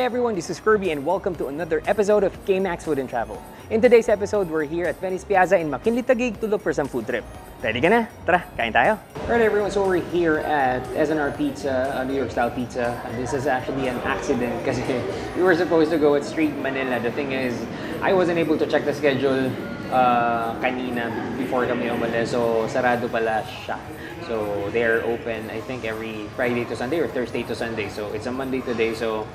everyone, this is Kirby and welcome to another episode of K-Max Food and Travel. In today's episode, we're here at Venice Piazza in McKinley, Taguig to look for some food trip. Ready ka na? Tara, kain tayo! Alright everyone, so we're here at S&R Pizza, New York style pizza. And this is actually an accident kasi we were supposed to go at Street Manila. The thing is, I wasn't able to check the schedule kanina before kami umalis, so sarado pala siya. So they're open, I think, every Friday to Sunday or Thursday to Sunday. So it's a Monday today. So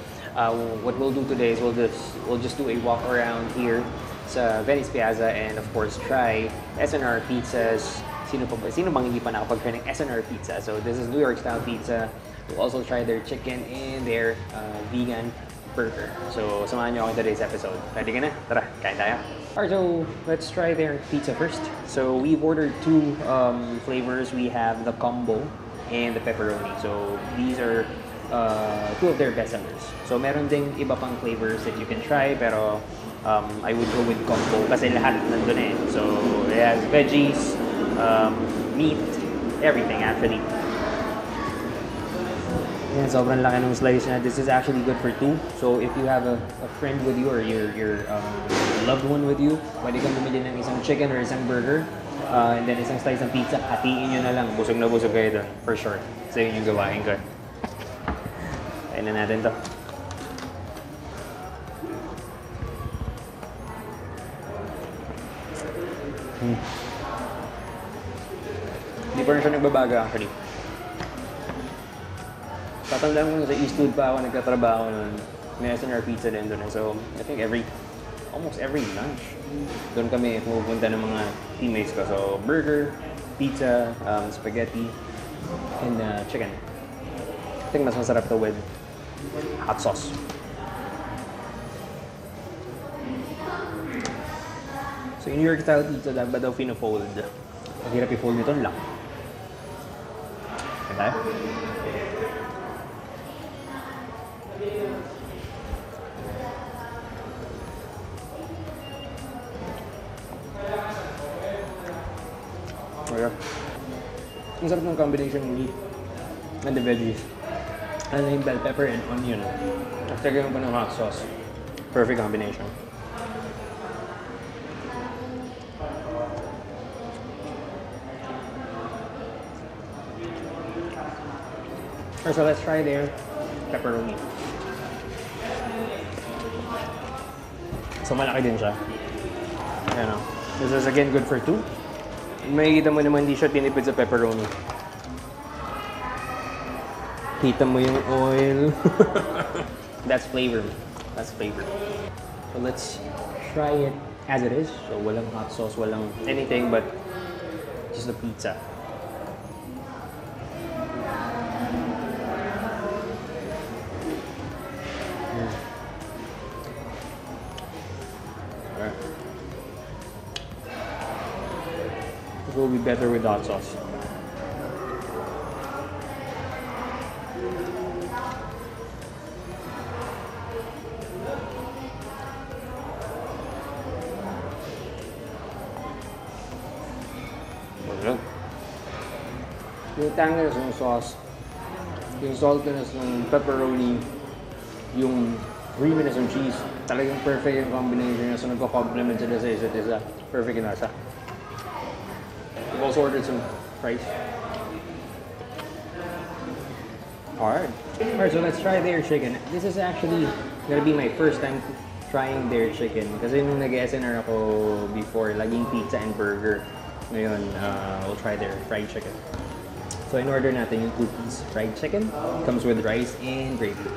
what we'll do today is we'll just do a walk around here sa Venice Piazza and of course try S&R pizzas. Sino bang hindi pa nakapag-try ng S&R pizza? So this is New York style pizza. We'll also try their chicken and their vegan burger. So samahan niyo ako in today's episode. Ready ka na? Tara, kain tayo. Alright, so let's try their pizza first. So we've ordered two flavors. We have the combo and the pepperoni. So these are two of their best sellers. So meron ding iba pang flavors that you can try, pero I would go with combo kasi lahat nandun eh. So it has veggies, meat, everything actually. Yan, sobrang laki ng slice na. This is actually good for two. So if you have a friend with you or your loved one with you, pwede kang bumili ng isang chicken or isang burger and then isang slice ng pizza. Hatiin nyo na lang. Busog na busog kayo doon. For sure. So yun yung gawain ko. Kain na natin to. Hindi pa rin siya nagbabaga actually. Tatandaan ko sa Eastwood pa ako nagtatrabaho nun. May S&R Pizza din doon. So, I think almost every lunch, doon kami pumupunta ng mga teammates ko. So, burger, pizza, spaghetti, and chicken. I think mas masarap to with hot sauce. So, in New York style pizza, dapat daw pina-fold. Ang hirap i-fold nito lang. Okay? Okay. Ang sarap ng combination ng meat and the veggies. And yung bell pepper and onion. At tagayon pa ng hot sauce. Perfect combination. So let's try their pepperoni. So malaki din siya. Ayan o. This is again good for two. Makikita mo naman hindi siya tinipid sa pepperoni. Kita mo yung oil. That's flavor. That's flavor. So let's try it as it is. So walang hot sauce, walang anything but just the pizza. Will be better with hot sauce. Okay. Yung tanginess ng sauce, yung saltiness ng pepperoni, yung creaminess ng cheese, talagang perfect yung combination niya. So nagko-complement sila sa isa't isa. Perfect yung nasa. We've also ordered some fries. Alright, so let's try their chicken. This is actually gonna be my first time trying their chicken. Kasi nung nag-S&R ako before, laging pizza and burger. Ngayon, we'll try their fried chicken. So in order natin yung 2-piece fried chicken. Comes with rice and gravy.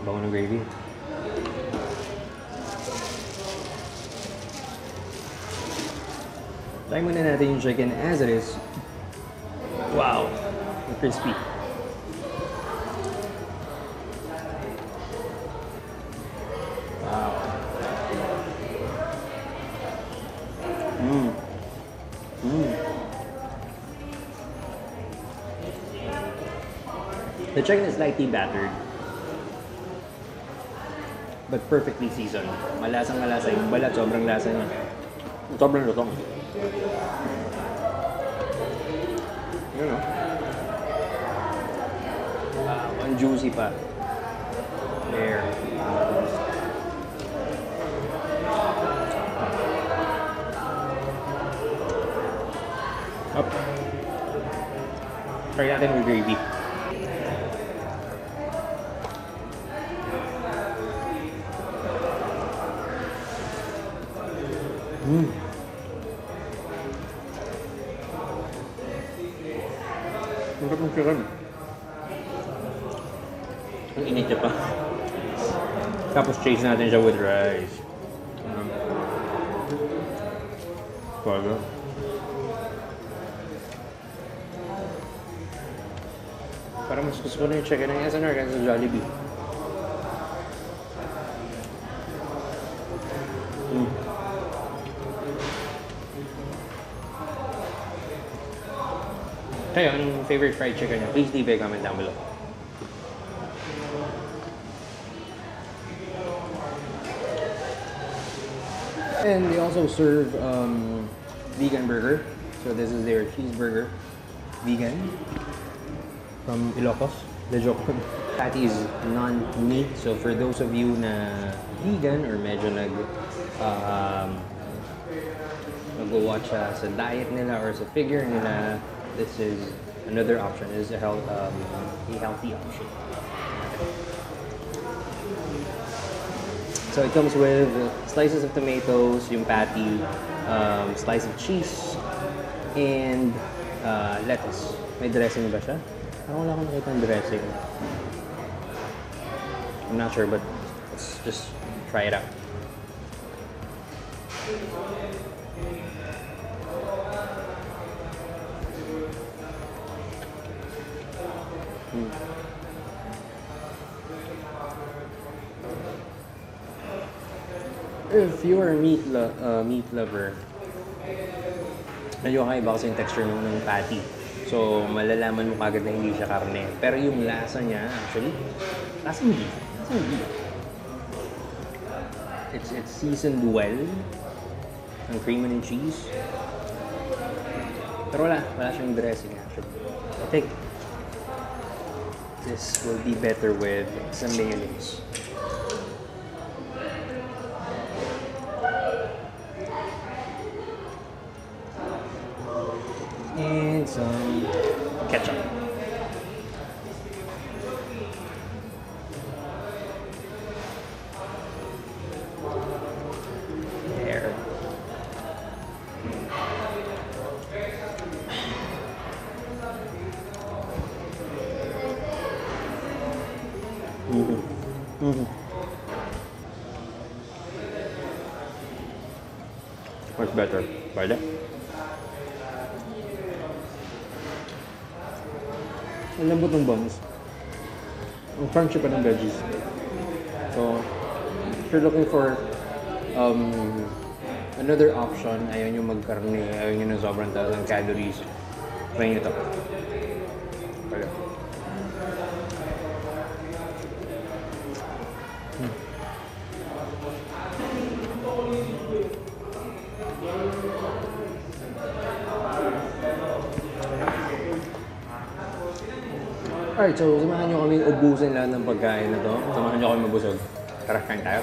Bango ng gravy. Try muna natin yung chicken as it is. Wow! Crispy. Wow. The chicken is slightly battered, but perfectly seasoned. Malasang-malasa yung balat, sobrang lasa niya. Sobrang lutong. Yun, no? Ang juicy pa. There. Up. Try natin with gravy. Ang sarap ng chicken. Ang init niya pa. Tapos chase natin siya with rice. Bago. Parang mas gusto ko na yung chicken ng S&R kaysa sa Jollibee. Kayo, anong favorite fried chicken niyo? Please leave a comment down below. And they also serve vegan burger. So this is their cheeseburger. Vegan. From Ilocos. The joke. Patty is non-meat. So for those of you na vegan or medyo nag-watch sa diet nila or sa figure nila, this is another option. This is a healthy option. So it comes with slices of tomatoes, yung patty, slice of cheese, and lettuce. May dressing ba siya? Parang wala akong nakita ng dressing. I'm not sure, but let's just try it out. If you are a meat lover, medyo kakaiba kasi yung texture ng patty. So, malalaman mo kagad na hindi siya karne. Pero yung lasa niya, actually, lasang beef. It's seasoned well. Ang cream and cheese. Pero wala siyang dressing actually. I think this will be better with some mayonnaise. And some ketchup. There. What's better? Pwede? Ang lambot ng buns. Ang crunchy pa ng veggies. So, if you're looking for another option, ayaw nyo magkarne, ayaw nyo na sobrang taas ng calories, try nyo ito. Okay. Alright, so samahan nyo kaming ubusin lahat ng pagkain na to. Samahan nyo kami mabusog. Tara, kain tayo.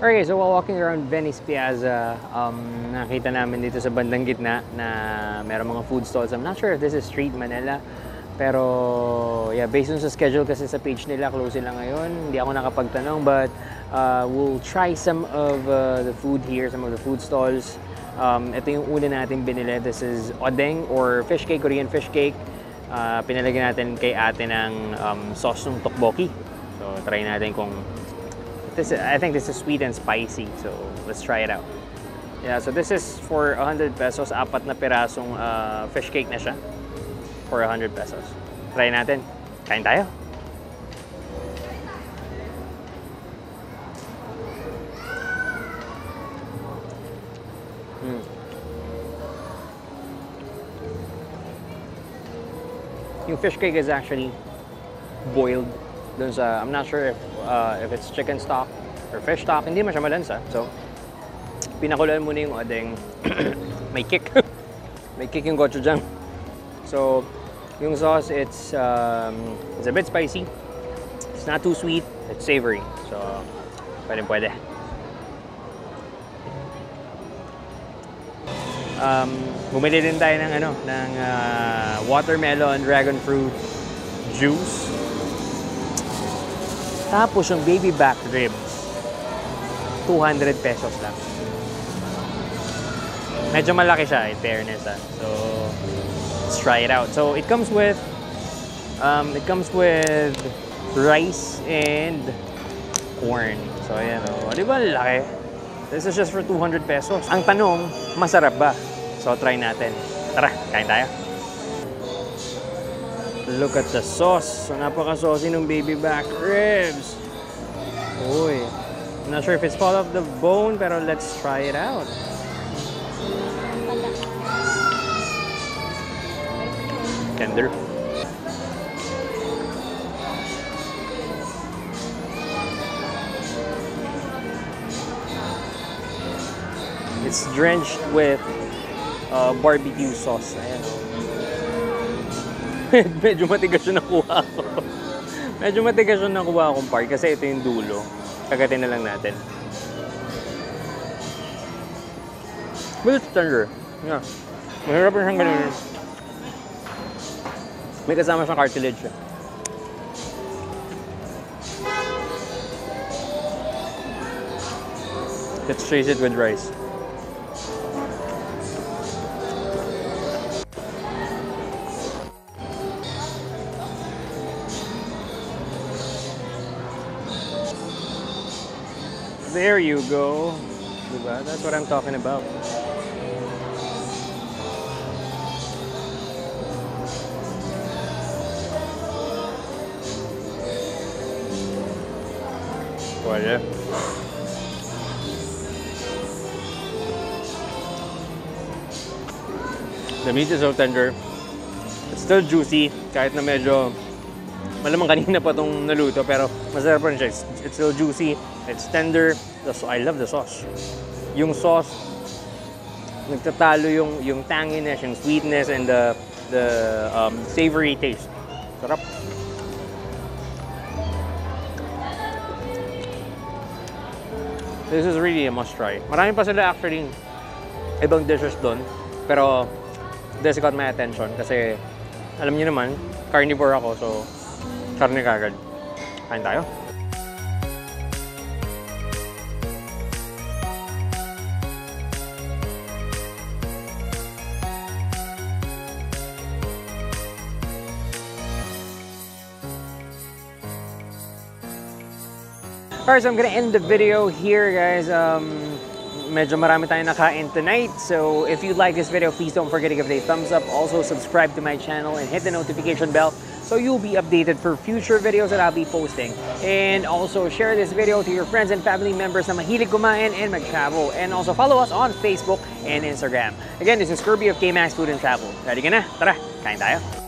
Okay, so while walking around Venice Piazza, nakita namin dito sa bandang gitna na meron mga food stalls. I'm not sure if this is Street Manila, pero yeah, based on sa schedule kasi sa page nila, close sila ngayon. Hindi ako nakapagtanong, but we'll try some of the food here, some of the food stalls. Ito yung una natin binili. This is odeng or fish cake, Korean fish cake. Pinalagyan natin kay ate ng sauce ng tteokbokki. So try natin kung I think this is sweet and spicy, so let's try it out. Yeah, so this is for 100 pesos, 4 na pirasong fish cake na siya for 100 pesos. Try natin. Kain tayo. Yung fish cake is actually boiled. I'm not sure if it's chicken stock or fish stock. Hindi man siya malansa. So, pinakuloan muna yung odeng. May kick. May kick yung gochujang. So, yung sauce, it's a bit spicy. It's not too sweet. It's savory. So, pwede. Bumili din tayo ng watermelon dragon fruit juice. Tapos yung baby back ribs, 200 pesos lang. Medyo malaki siya, in fairness. So, let's try it out. So, it comes with rice and corn. So, ayan o. Di ba laki? This is just for 200 pesos. Ang tanong, masarap ba? So, try natin. Tara, kain tayo. Look at the sauce. So, napaka-saucy ng baby back ribs. Uy. I'm not sure if it's fall off the bone, pero let's try it out. Tender. It's drenched with barbecue sauce. Ayan. Medyo matigas yung nakuha ko. Medyo matigas yung nakuha akong part kasi ito yung dulo. Kagatin na lang natin. But it's tender. Yeah. Mahirap rin siyang ganun. May kasama siyang cartilage. Let's chase it with rice. There you go. Diba? That's what I'm talking about. Wala. The meat is so tender. It's still juicy, kahit na medyo malamang kanina pa itong naluto, pero masarap rin siya. It's still juicy, it's tender. I love the sauce. Yung sauce, nagtatalo yung tanginess, yung sweetness, and the savory taste. Sarap. This is really a must try. Marami pa sila actually ibang dishes doon, pero this got my attention kasi alam niyo naman, carnivore ako, so karne kagad. Kain tayo. Alright, so I'm gonna end the video here, guys. Medyo marami tayong nakain tonight. So if you like this video, please don't forget to give it a thumbs up. Also, subscribe to my channel and hit the notification bell so you'll be updated for future videos that I'll be posting. And also, share this video to your friends and family members na mahilig kumain and mag-travel. And also, follow us on Facebook and Instagram. Again, this is Kirby of K-Max Food and Travel. Ready ka na? Tara, kain tayo!